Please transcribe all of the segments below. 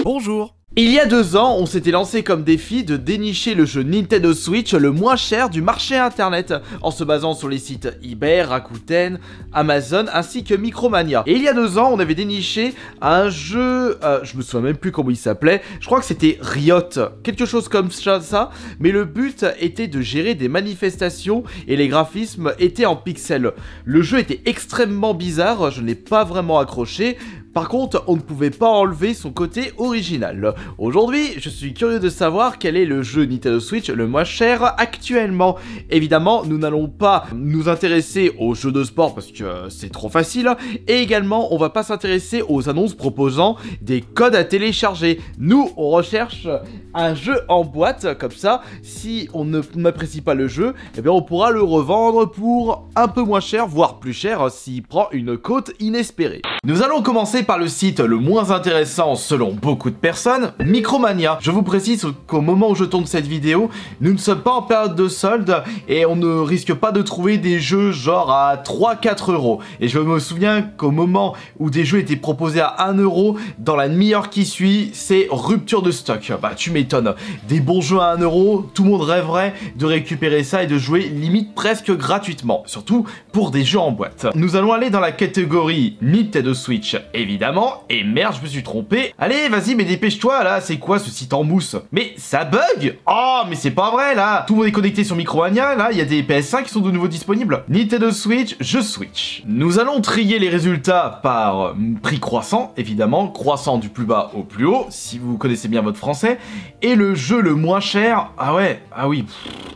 Bonjour. Il y a 2 ans, on s'était lancé comme défi de dénicher le jeu Nintendo Switch le moins cher du marché internet, en se basant sur les sites eBay, Rakuten, Amazon ainsi que Micromania. Et il y a 2 ans, on avait déniché un jeu, je me souviens même plus comment il s'appelait, je crois que c'était Riot, quelque chose comme ça, mais le but était de gérer des manifestations et les graphismes étaient en pixels. Le jeu était extrêmement bizarre, je n'ai pas vraiment accroché. Par contre, on ne pouvait pas enlever son côté original. Aujourd'hui, je suis curieux de savoir quel est le jeu Nintendo Switch le moins cher actuellement. Évidemment, nous n'allons pas nous intéresser aux jeux de sport parce que c'est trop facile. Et également, on va pas s'intéresser aux annonces proposant des codes à télécharger. Nous, on recherche un jeu en boîte, comme ça, si on n'apprécie pas le jeu, eh bien on pourra le revendre pour un peu moins cher, voire plus cher, s'il prend une cote inespérée. Nous allons commencer par le site le moins intéressant selon beaucoup de personnes, Micromania. Je vous précise qu'au moment où je tourne cette vidéo, nous ne sommes pas en période de solde et on ne risque pas de trouver des jeux genre à 3-4 euros. Et je me souviens qu'au moment où des jeux étaient proposés à 1 euro, dans la demi-heure qui suit, c'est rupture de stock. Bah tu m'étonnes, des bons jeux à 1 euro, tout le monde rêverait de récupérer ça et de jouer limite presque gratuitement, surtout pour des jeux en boîte. Nous allons aller dans la catégorie Nintendo Switch, évidemment, et merde, je me suis trompé. Allez, vas-y, mais dépêche-toi, là, c'est quoi ce site en mousse? Mais ça bug! Oh, mais c'est pas vrai, là! Tout le monde est connecté sur Micromania, là, il y a des PS5 qui sont de nouveau disponibles. Nintendo Switch, je switch. Nous allons trier les résultats par prix croissant, évidemment, croissant du plus bas au plus haut, si vous connaissez bien votre français, et le jeu le moins cher, ah ouais, ah oui.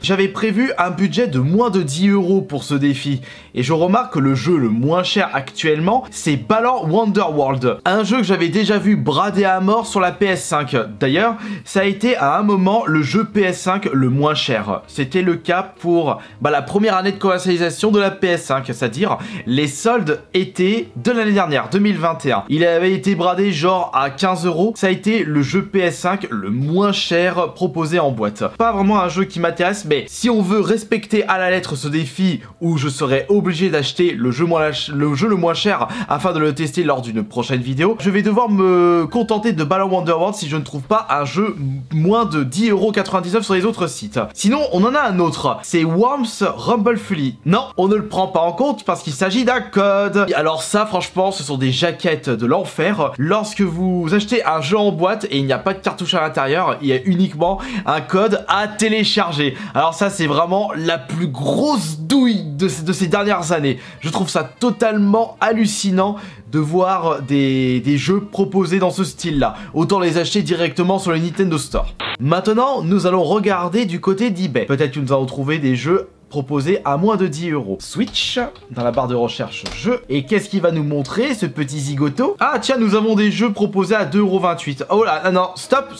J'avais prévu un budget de moins de 10 euros pour ce défi, et je remarque que le jeu le moins cher actuellement, c'est Balan Wonderworld, un jeu que j'avais déjà vu brader à mort sur la PS5. D'ailleurs, ça a été à un moment le jeu PS5 le moins cher. C'était le cas pour la première année de commercialisation de la PS5, c'est-à-dire les soldes été de l'année dernière, 2021. Il avait été bradé genre à 15 euros. Ça a été le jeu PS5 le moins cher proposé en boîte. Pas vraiment un jeu qui m'intéresse, mais si on veut respecter à la lettre ce défi où je serais obligé d'acheter le jeu le moins cher afin de le tester lors d'une prochaine vidéo, je vais devoir me contenter de Balan Wonderworld si je ne trouve pas un jeu moins de 10,99 € sur les autres sites. Sinon, on en a un autre, c'est Worms Rumble Fully. Non, on ne le prend pas en compte parce qu'il s'agit d'un code. Alors ça, franchement, ce sont des jaquettes de l'enfer. Lorsque vous achetez un jeu en boîte et il n'y a pas de cartouche à l'intérieur, il y a uniquement un code à télécharger. Alors ça, c'est vraiment la plus grosse douille de ces dernières années. Je trouve ça totalement hallucinant de voir des jeux proposés dans ce style-là. Autant les acheter directement sur le Nintendo Store. Maintenant, nous allons regarder du côté d'eBay. Peut-être que nous allons trouver des jeux proposés à moins de 10 euros. Switch, dans la barre de recherche jeux. Et qu'est-ce qu'il va nous montrer, ce petit zigoto? Ah tiens, nous avons des jeux proposés à 2,28 €. Oh là, non, stop.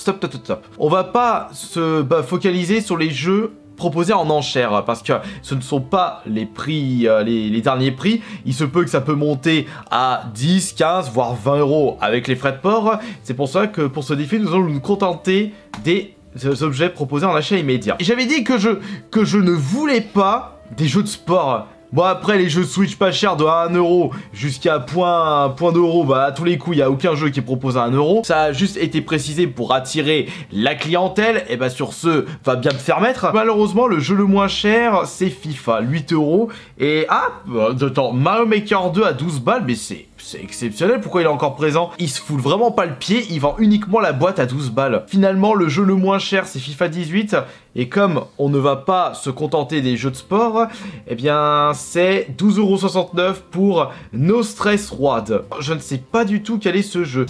On va pas se focaliser sur les jeux proposés en enchères parce que ce ne sont pas les prix, les derniers prix. Il se peut que ça peut monter à 10, 15, voire 20 € avec les frais de port. C'est pour ça que pour ce défi, nous allons nous contenter des objets proposés en achat immédiat. Et j'avais dit que je ne voulais pas des jeux de sport. Bon, après, les jeux Switch pas chers de 1 € jusqu'à point d'euro, à tous les coups, il n'y a aucun jeu qui est proposé à 1 €. Ça a juste été précisé pour attirer la clientèle. Et sur ce, va bien te faire mettre. Malheureusement, le jeu le moins cher, c'est FIFA, 8 €. Et attends, Mario Maker 2 à 12 balles, mais c'est exceptionnel, pourquoi il est encore présent? Il se fout vraiment pas le pied, il vend uniquement la boîte à 12 balles. Finalement, le jeu le moins cher, c'est FIFA 18, et comme on ne va pas se contenter des jeux de sport, eh bien, c'est 12,69 € pour No Stress Road. Je ne sais pas du tout quel est ce jeu.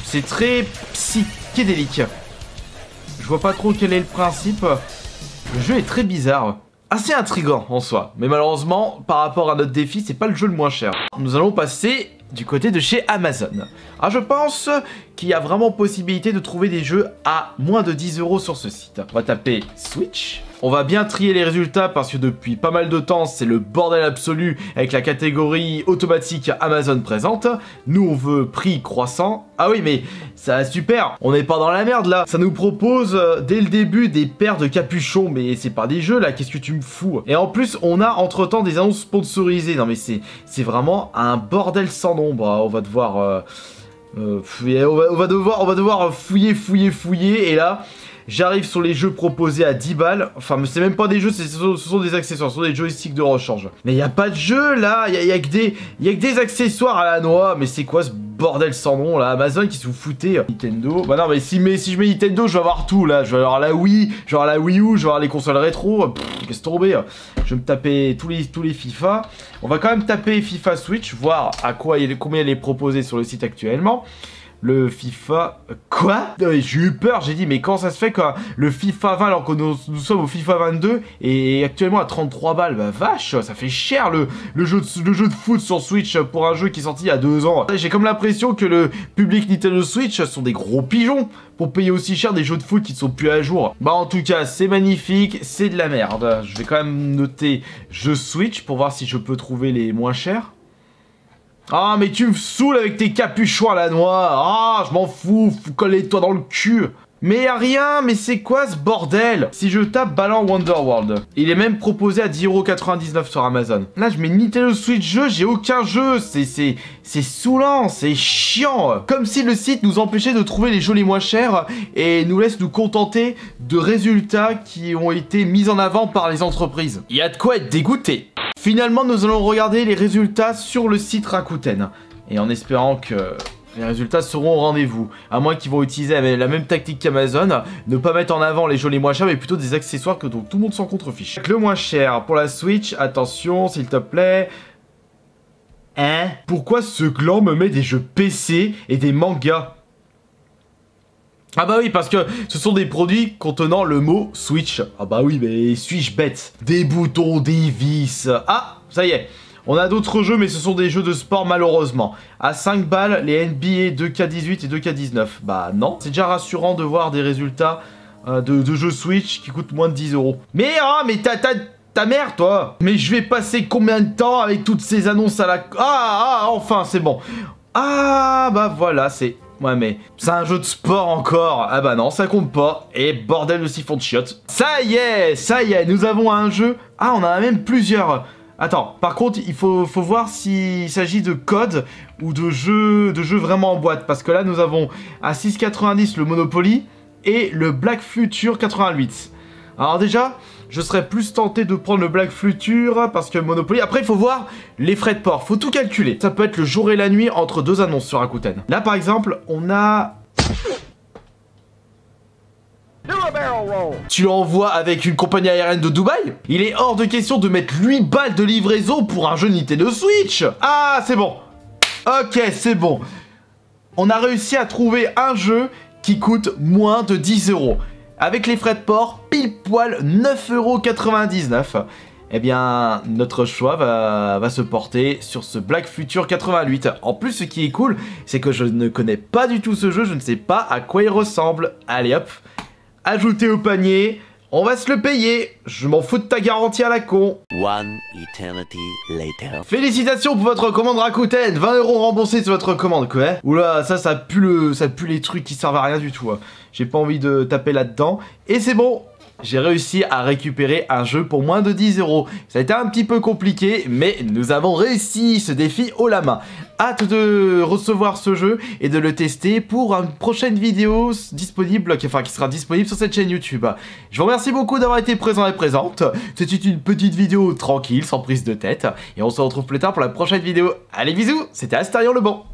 C'est très psychédélique. Je vois pas trop quel est le principe. Le jeu est très bizarre. Assez intriguant en soi, mais malheureusement, par rapport à notre défi, c'est pas le jeu le moins cher. Nous allons passer du côté de chez Amazon. Je pense qu'il y a vraiment possibilité de trouver des jeux à moins de 10 € sur ce site. On va taper Switch. On va bien trier les résultats parce que depuis pas mal de temps, c'est le bordel absolu avec la catégorie automatique Amazon présente. Nous, on veut prix croissant. Ah oui, mais ça super, on n'est pas dans la merde là. Ça nous propose dès le début des paires de capuchons, mais c'est pas des jeux là, qu'est-ce que tu me fous? Et en plus, on a entre-temps des annonces sponsorisées. Non mais c'est vraiment un bordel sans nombre. On va devoir... on va devoir fouiller, et là... J'arrive sur les jeux proposés à 10 balles. Enfin, mais c'est même pas des jeux, ce sont des accessoires, ce sont des joysticks de rechange. Mais y a pas de jeu là, y a que des accessoires à la noix. Mais c'est quoi ce bordel sans nom là? Amazon qui se vous foutez. Nintendo. Bah non, mais si je mets Nintendo, je vais avoir tout là. Je vais avoir la Wii, je vais avoir la Wii U, je vais avoir les consoles rétro. Qu'est-ce tomber? Je vais me taper tous les FIFA. On va quand même taper FIFA Switch, voir à combien il est proposé sur le site actuellement. Le FIFA... Quoi? J'ai eu peur, j'ai dit, mais comment ça se fait quoi? Le FIFA 20 alors que nous sommes au FIFA 22 et actuellement à 33 balles? Bah vache, ça fait cher le jeu de foot sur Switch pour un jeu qui est sorti il y a 2 ans. J'ai comme l'impression que le public Nintendo Switch sont des gros pigeons pour payer aussi cher des jeux de foot qui ne sont plus à jour. Bah en tout cas, c'est magnifique, c'est de la merde. Je vais quand même noter jeu Switch pour voir si je peux trouver les moins chers. Ah, mais tu me saoules avec tes capuchons à la noix. Ah, je m'en fous, coller-toi dans le cul. Mais y'a rien, mais c'est quoi ce bordel? Si je tape Balan Wonderworld, il est même proposé à 10,99 € sur Amazon. Là, je mets Nintendo Switch jeu, j'ai aucun jeu. C'est saoulant, c'est chiant. Comme si le site nous empêchait de trouver les jeux les moins chers et nous laisse nous contenter de résultats qui ont été mis en avant par les entreprises. Il y a de quoi être dégoûté. Finalement, nous allons regarder les résultats sur le site Rakuten. Et en espérant que les résultats seront au rendez-vous. À moins qu'ils vont utiliser la même tactique qu'Amazon, ne pas mettre en avant les jeux les moins chers, mais plutôt des accessoires que donc tout le monde s'en contrefiche. Le moins cher pour la Switch, attention s'il te plaît. Hein? Pourquoi ce gland me met des jeux PC et des mangas? Ah bah oui, parce que ce sont des produits contenant le mot Switch. Ah bah oui, mais suis-je bête? Des boutons, des vis... Ah, ça y est. On a d'autres jeux, mais ce sont des jeux de sport malheureusement. À 5 balles, les NBA 2K18 et 2K19. Bah non. C'est déjà rassurant de voir des résultats de jeux Switch qui coûtent moins de 10 €. Mais mais ta mère, toi! Mais je vais passer combien de temps avec toutes ces annonces à la... Enfin, c'est bon. Ah, bah voilà, c'est... Ouais, mais c'est un jeu de sport encore. Ah bah non, ça compte pas. Et bordel de siphon de chiottes. Ça y est, nous avons un jeu. Ah, on en a même plusieurs. Attends, par contre, il faut voir s'il s'agit de codes ou de jeux vraiment en boîte. Parce que là, nous avons à 6,90 le Monopoly et le Black Future 88. Alors déjà, je serais plus tenté de prendre le Black Future parce que Monopoly... Après, il faut voir les frais de port. Faut tout calculer. Ça peut être le jour et la nuit entre deux annonces sur Rakuten. Là, par exemple, on a... Tu l'envoies avec une compagnie aérienne de Dubaï? Il est hors de question de mettre 8 balles de livraison pour un jeu Nintendo Switch. Ah, c'est bon. Ok, c'est bon. On a réussi à trouver un jeu qui coûte moins de 10 €. Avec les frais de port, pile poil 9,99 €. Eh bien, notre choix va se porter sur ce Black Future 88. En plus, ce qui est cool, c'est que je ne connais pas du tout ce jeu, je ne sais pas à quoi il ressemble. Allez hop, ajouter au panier, on va se le payer. Je m'en fous de ta garantie à la con. One eternity later. Félicitations pour votre commande Rakuten, 20 € remboursés sur votre commande, quoi. Oula, ça pue les trucs qui servent à rien du tout. J'ai pas envie de taper là-dedans. Et c'est bon, j'ai réussi à récupérer un jeu pour moins de 10 €. Ça a été un petit peu compliqué, mais nous avons réussi ce défi haut la main. Hâte de recevoir ce jeu et de le tester pour une prochaine vidéo disponible, qui sera disponible sur cette chaîne YouTube. Je vous remercie beaucoup d'avoir été présent et présente. C'était une petite vidéo tranquille, sans prise de tête. Et on se retrouve plus tard pour la prochaine vidéo. Allez, bisous, c'était Astarion le Bon.